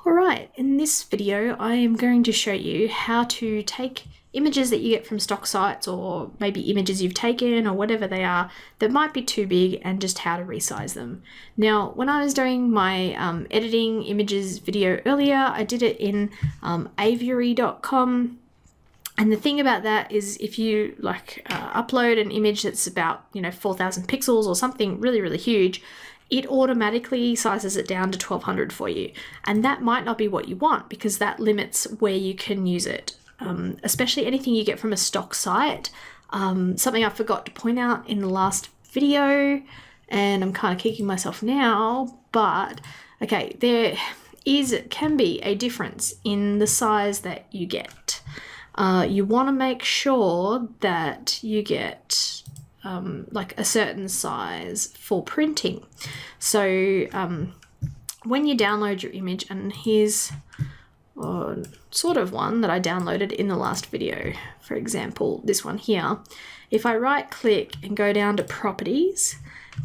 Alright, in this video I am going to show you how to take images that you get from stock sites, or maybe images you've taken or whatever they are that might be too big, and just how to resize them. Now, when I was doing my editing images video earlier, I did it in aviary.com. And the thing about that is, if you upload an image that's about 4,000 pixels or something really huge, it automatically sizes it down to 1200 for you. And that might not be what you want, because that limits where you can use it. Especially anything you get from a stock site. Something I forgot to point out in the last video, and I'm kind of kicking myself now, but okay, there can be a difference in the size that you get. You want to make sure that you get a certain size for printing. So when you download your image, and here's sort of one that I downloaded in the last video, for example, this one here. If I right click and go down to properties,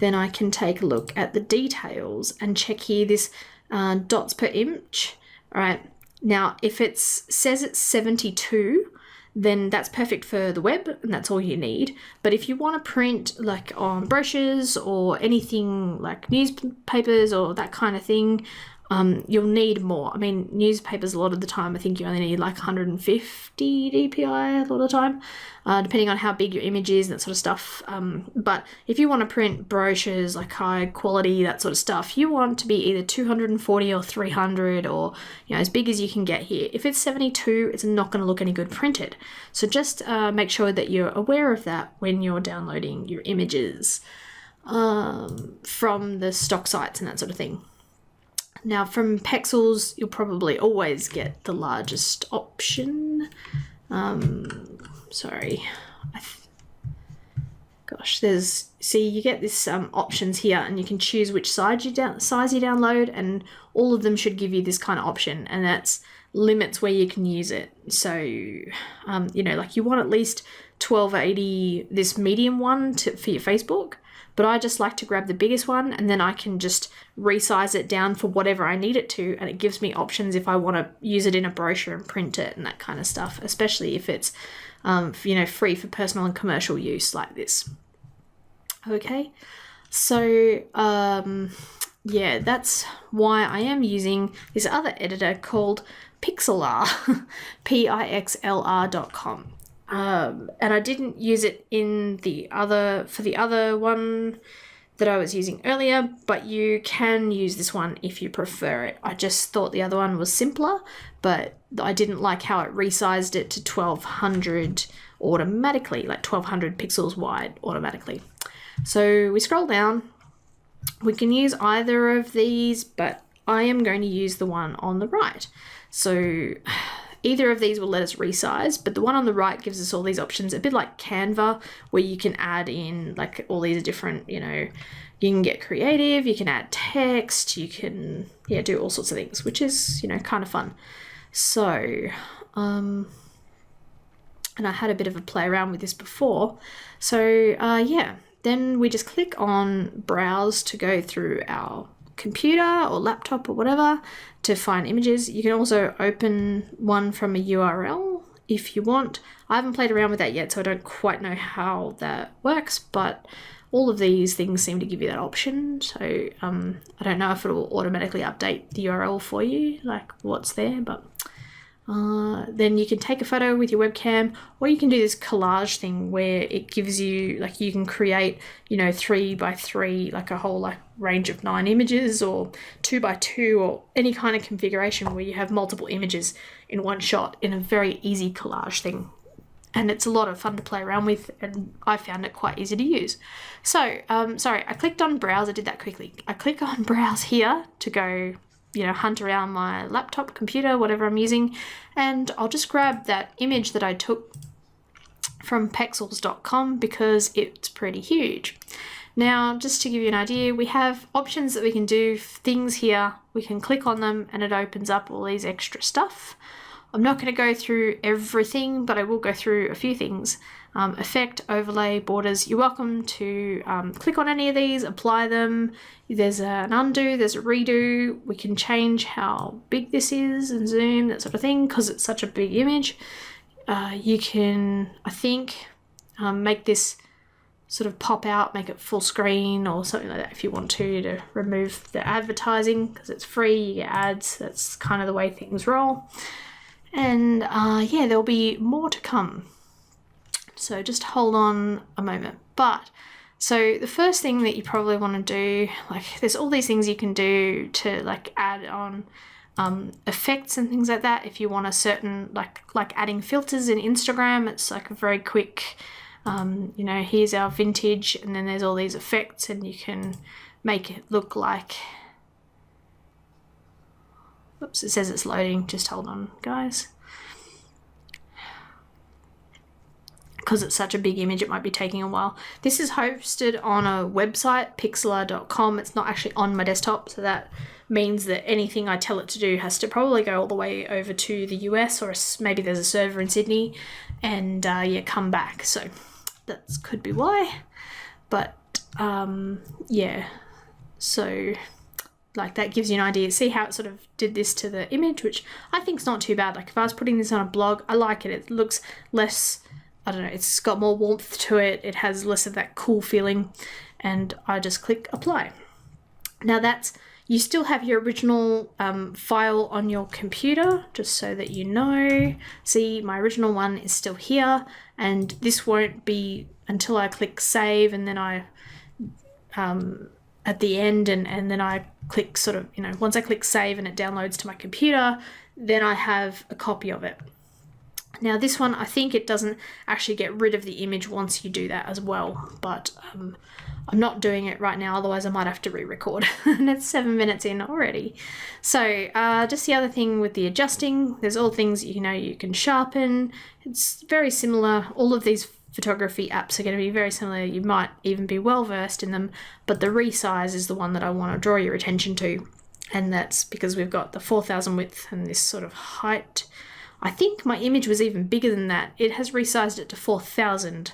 then I can take a look at the details and check here this dots per image. All right, now if it says it's 72, then that's perfect for the web, and that's all you need. But if you want to print on brochures or anything like newspapers or that kind of thing, you'll need more. I mean, newspapers, a lot of the time, I think you only need 150 dpi a lot of the time, depending on how big your image is and that sort of stuff. But if you want to print brochures, high quality, that sort of stuff, you want to be either 240 or 300, or as big as you can get here. If it's 72, it's not going to look any good printed. So just make sure that you're aware of that when you're downloading your images from the stock sites and that sort of thing. Now, from Pexels, you'll probably always get the largest option. Sorry. See, you get this options here, and you can choose which size you download, and all of them should give you this kind of option, and that's limits where you can use it. So, you want at least 1280, this medium one for your Facebook. But I just like to grab the biggest one, and then I can just resize it down for whatever I need it to, and it gives me options if I want to use it in a brochure and print it and that kind of stuff, especially if it's free for personal and commercial use like this. Okay, so yeah, that's why I am using this other editor called Pixlr, pixlr.com. And I didn't use it for the other one that I was using earlier, but you can use this one if you prefer it. I just thought the other one was simpler, but I didn't like how it resized it to 1200 automatically, 1200 pixels wide automatically. So we scroll down. We can use either of these, but I am going to use the one on the right. So either of these will let us resize, but the one on the right gives us all these options, a bit like Canva, where you can add in all these different, you can get creative, you can add text, you can, do all sorts of things, which is, kind of fun. So, and I had a bit of a play around with this before. So, then we just click on browse to go through our computer or laptop or whatever to find images. You can also open one from a URL if you want. I haven't played around with that yet, so I don't quite know how that works, but all of these things seem to give you that option. So I don't know if it will automatically update the URL for you, what's there, but then you can take a photo with your webcam, or you can do this collage thing where it gives you, you can create, 3x3, a whole range of 9 images, or 2x2, or any kind of configuration where you have multiple images in one shot in a very easy collage thing. And it's a lot of fun to play around with, and I found it quite easy to use. So, sorry, I clicked on browse. I did that quickly. I click on browse here to go hunt around my laptop, computer, whatever I'm using, and I'll just grab that image that I took from pexels.com because it's pretty huge. Now, just to give you an idea, we have options that we can do, things here, we can click on them and it opens up all these extra stuff. I'm not going to go through everything, but I will go through a few things. Effect, overlay, borders. You're welcome to click on any of these, apply them. There's an undo, there's a redo. We can change how big this is and zoom, that sort of thing, because it's such a big image. You can, I think, make this sort of pop out, make it full screen or something like that if you want to remove the advertising, because it's free, you get ads. That's kind of the way things roll. And yeah, there'll be more to come. So just hold on a moment. But so the first thing that you probably want to do, like there's all these things you can do to like add on effects and things like that. If you want a certain, like adding filters in Instagram, it's like a very quick, you know, here's our vintage, and then there's all these effects, and you can make it look like, oops, it says it's loading, just hold on guys, because it's such a big image it might be taking a while. This is hosted on a website, pixlr.com. It's not actually on my desktop, so that means that anything I tell it to do has to probably go all the way over to the US, or maybe there's a server in Sydney, and yeah, come back. So that could be why. But yeah, so like that gives you an idea. See how it sort of did this to the image, which I think is not too bad. Like if I was putting this on a blog, I like it. It looks less, I don't know, it's got more warmth to it. It has less of that cool feeling, and I just click apply. Now that's, you still have your original file on your computer, just so that you know. See, my original one is still here, and this won't be until I click save, and then I, at the end, and then I click sort of, you know, once I click save and it downloads to my computer, then I have a copy of it. Now this one, I think it doesn't actually get rid of the image once you do that as well, but I'm not doing it right now, otherwise I might have to re-record, and it's 7 minutes in already. So just the other thing with the adjusting, there's all things, you know, you can sharpen. It's very similar. All of these photography apps are going to be very similar. You might even be well versed in them, but the resize is the one that I want to draw your attention to, and that's because we've got the 4000 width and this sort of height. I think my image was even bigger than that. It has resized it to 4000,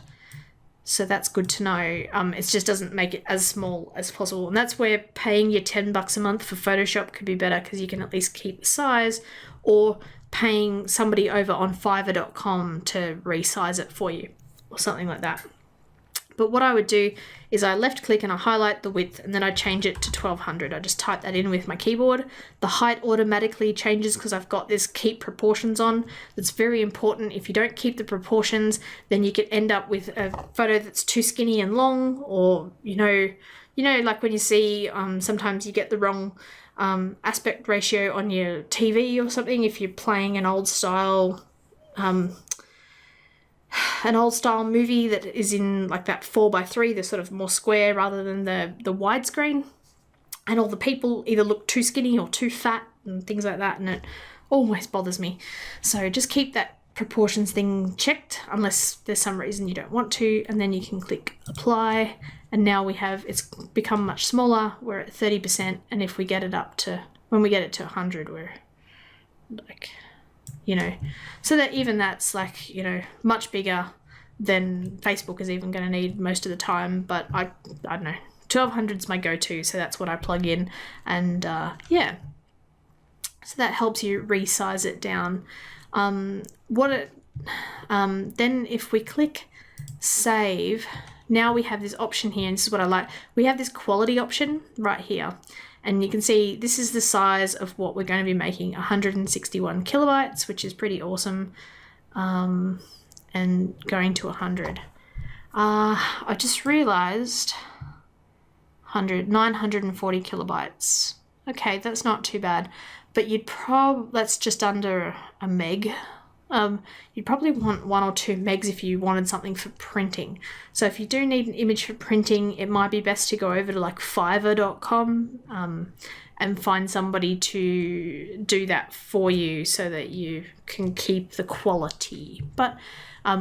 so that's good to know. It just doesn't make it as small as possible, and that's where paying your $10 a month for Photoshop could be better, because you can at least keep the size, or paying somebody over on Fiverr.com to resize it for you, or something like that. But what I would do is I left click and I highlight the width, and then I change it to 1200. I just type that in with my keyboard. The height automatically changes because I've got this keep proportions on. That's very important. If you don't keep the proportions, then you could end up with a photo that's too skinny and long, or you know, like when you see sometimes you get the wrong aspect ratio on your TV or something if you're playing an old style movie that is in like that 4:3, they're sort of more square rather than the widescreen, and all the people either look too skinny or too fat and things like that, and it always bothers me. So just keep that proportions thing checked unless there's some reason you don't want to, and then you can click apply, and now we have, it's become much smaller. We're at 30%, and if we get it up to, when we get it to 100, we're like, you know, so that even that's like, you know, much bigger than Facebook is even going to need most of the time. But I don't know, 1200 is my go-to, so that's what I plug in, and yeah, so that helps you resize it down. Then if we click save, now we have this option here, and this is what I like. We have this quality option right here, and you can see this is the size of what we're going to be making, 161 kilobytes, which is pretty awesome, and going to 100. I just realized 940 kilobytes. Okay, that's not too bad, but that's just under a meg. You'd probably want 1 or 2 megs if you wanted something for printing. So if you do need an image for printing, it might be best to go over to like Fiverr.com and find somebody to do that for you so that you can keep the quality. But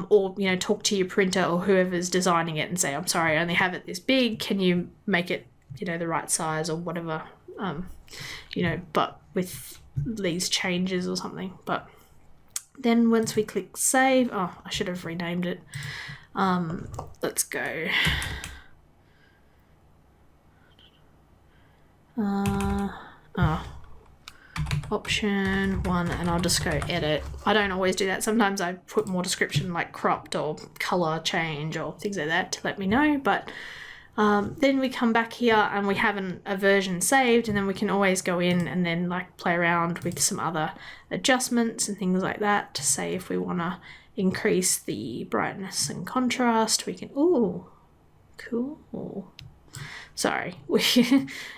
or, you know, talk to your printer or whoever's designing it and say, I'm sorry, I only have it this big. Can you make it, you know, the right size or whatever, you know, but with these changes or something. But Then once we click save, oh, I should have renamed it. Let's go. Option 1, and I'll just go edit. I don't always do that. Sometimes I put more description like cropped or color change or things like that to let me know, but then we come back here and we have a version saved, and then we can always go in and then like play around with some other adjustments and things like that to say if we want to increase the brightness and contrast. We can, ooh, cool. Sorry.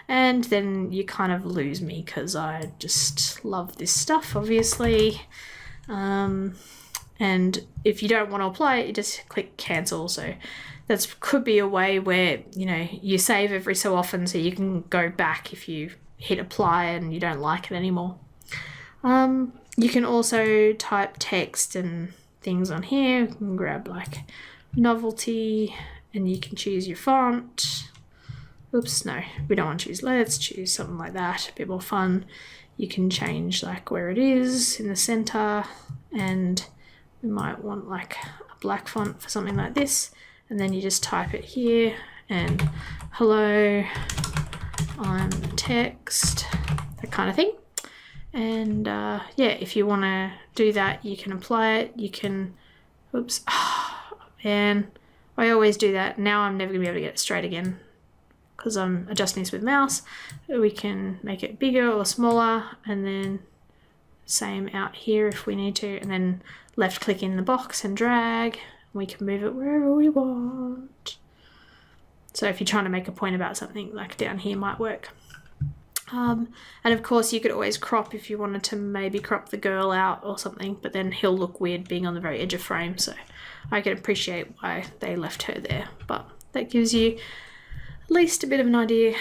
And then you kind of lose me because I just love this stuff, obviously. And if you don't want to apply it, you just click cancel. So that could be a way where, you know, you save every so often so you can go back if you hit apply and you don't like it anymore. You can also type text and things on here. You can grab like novelty and you can choose your font. Oops, no, we don't want to choose. Let's choose something like that, a bit more fun. You can change like where it is in the center, and we might want like a black font for something like this, and then you just type it here and hello, I'm text, that kind of thing. And yeah, if you want to do that, you can apply it. You can, oops, man, I always do that. Now I'm never gonna be able to get it straight again because I'm adjusting this with mouse. We can make it bigger or smaller, and then same out here if we need to, and then left click in the box and drag. We can move it wherever we want. So if you're trying to make a point about something, like down here might work. And of course you could always crop if you wanted to maybe crop the girl out or something, but then he'll look weird being on the very edge of frame. So I can appreciate why they left her there, but that gives you at least a bit of an idea.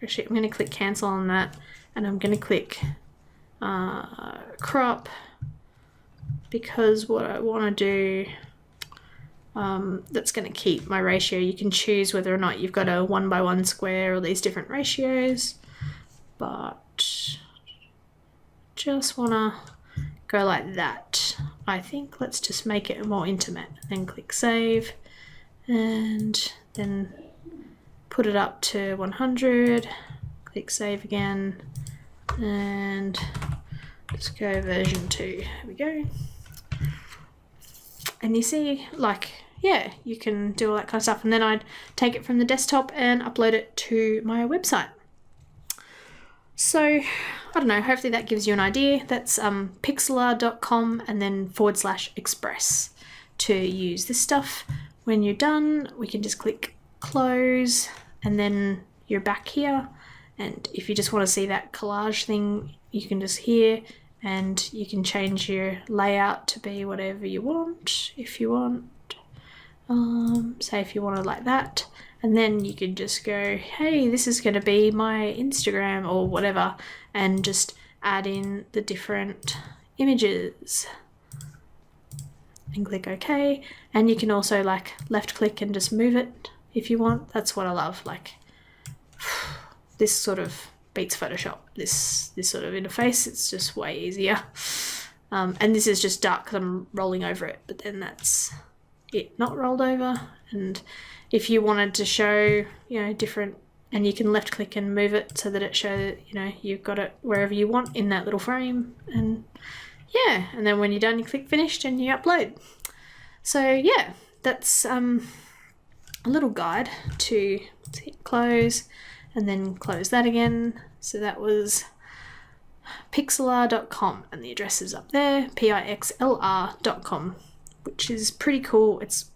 Actually, I'm going to click cancel on that, and I'm going to click crop, because what I want to do, that's going to keep my ratio. You can choose whether or not you've got a 1:1 square or these different ratios, but just want to go like that. I think let's just make it more intimate, then click save, and then put it up to 100, click save again, and just go version 2. Here we go. And you see, like, yeah, you can do all that kind of stuff. And then I'd take it from the desktop and upload it to my website. So, I don't know, hopefully that gives you an idea. That's pixlr.com and then /express to use this stuff. When you're done, we can just click close, and then you're back here. And if you just want to see that collage thing, you can just here, and you can change your layout to be whatever you want, if you want. Say if you want it like that, and then you can just go, hey, this is going to be my Instagram or whatever, and just add in the different images and click OK. And you can also like left click and just move it if you want. That's what I love. Like, this sort of beats Photoshop, this sort of interface. It's just way easier. And this is just dark because I'm rolling over it, but then that's it not rolled over. And if you wanted to show, you know, different, and you can left click and move it so that it shows, you know, you've got it wherever you want in that little frame. And yeah, and then when you're done, you click finished and you upload. So yeah, that's a little guide to hit close and then close that again. So that was pixlr.com, and the address is up there, pixlr.com, which is pretty cool. It's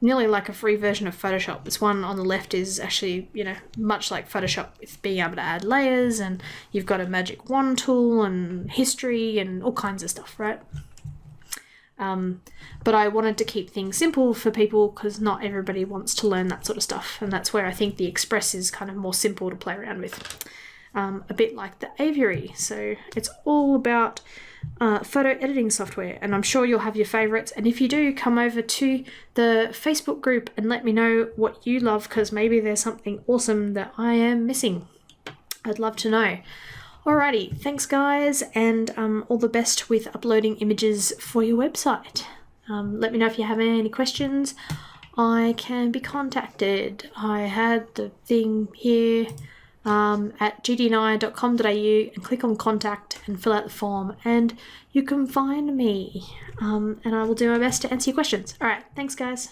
nearly like a free version of Photoshop. This one on the left is actually, you know, much like Photoshop with being able to add layers, and you've got a magic wand tool and history and all kinds of stuff, right? But I wanted to keep things simple for people because not everybody wants to learn that sort of stuff, and that's where I think the Express is kind of more simple to play around with. A bit like the Aviary. So it's all about photo editing software, and I'm sure you'll have your favorites. And if you do, come over to the Facebook group and let me know what you love, because maybe there's something awesome that I am missing. I'd love to know. Alrighty, thanks guys, and all the best with uploading images for your website. Let me know if you have any questions. I can be contacted. I had the thing here at gdni.com.au, and click on contact and fill out the form, and you can find me, and I will do my best to answer your questions. Alright, thanks guys.